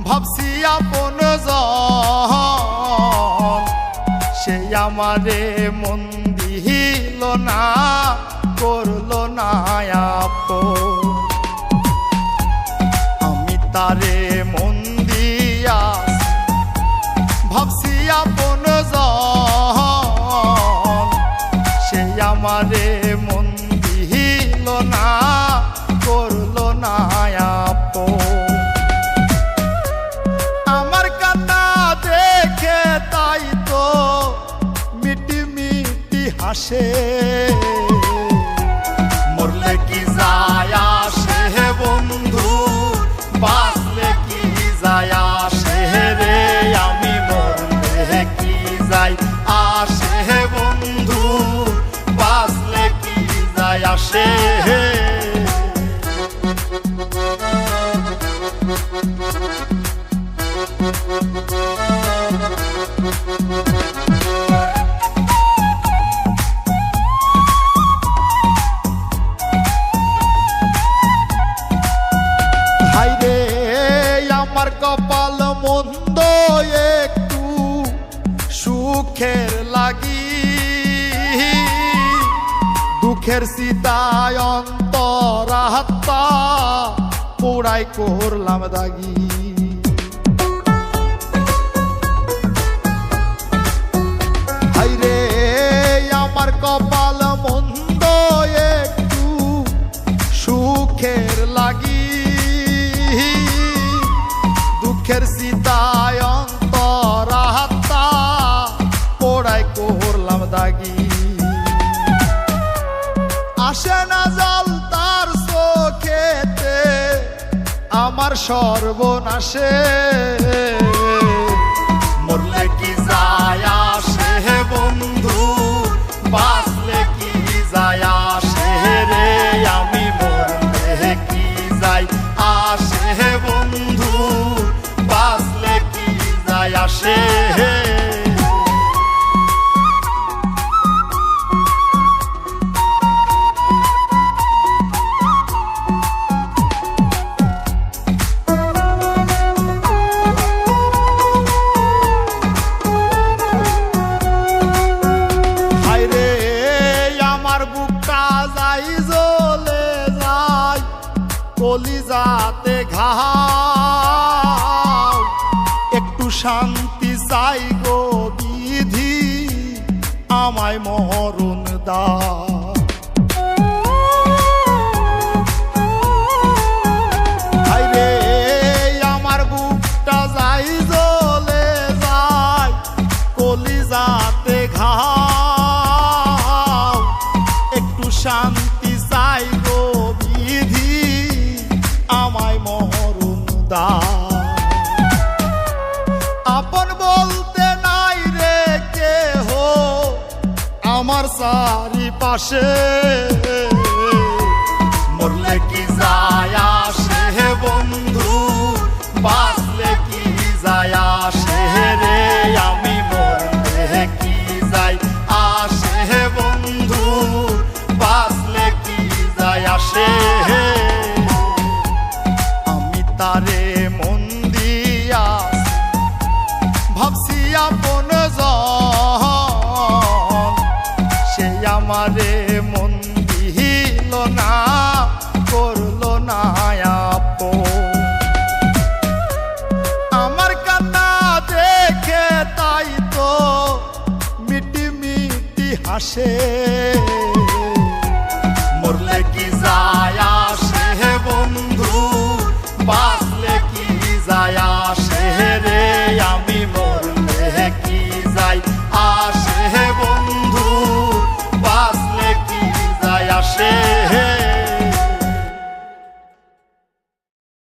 ভাবছি আপন জন, সে আমারে মন দিল না, করলো না আপন। আমি তারে মন দিয়া ভাবছি আপন জন, সে আমারে মন দিল না, করলো না আপন। আমার কান্না দেখে তাই তো মিটি মিটি হাসে, মরলে কি যায় আসে বন্ধু, বাঁচলে কি যায় আসে রে, আমি মরলে কি যায় আসে বন্ধু, বাঁচলে কি যায় আসে। হায়রে আমার কপাল মন্দ, একটু সুখের লাগি, দুঃখের সীতায় অন্তরাত্মা পোড়াই করলাম দাগি। হায়রে আমার কপাল মন্দ, একটু সুখের লাগি, দুঃখের সীতায় অন্তরাত্মা পোড়াই করলাম দাগি। আসে না জল তার চোখেতে আমার সর্বনাশে, মরলে কি যায় আসে বন্ধু, বাঁচলে কি যায় আসে রে, আমি মরলে কি যায় আসে বন্ধু, বাঁচলে কি যায় আসে। কলিজাতে ঘাও, একটু শান্তি চাই গো বিধি, আমায় মরণ দাও। হায়রে আমার বুকটা যাই জ্বলে যায়, কলিজাতে ঘাও, একটু শান্তি চাই গো বিধি, আমায় মরণ দাও। আপন বলতে নাই রে কেহ আমার চারিপাশে, মরলে কি যায় আসে বন্ধু, বাঁচলে কি যায় আসে রে, আমি মরলে কি যায় আসে বন্ধু, বাঁচলে কি যায় আসে। তারে মন দিয়া ভাবছি আপন জন, সে আমারে মন দিল না, করলো না আপন। আমার কান্না দেখে তাই তো মিটি মিটি হাসে।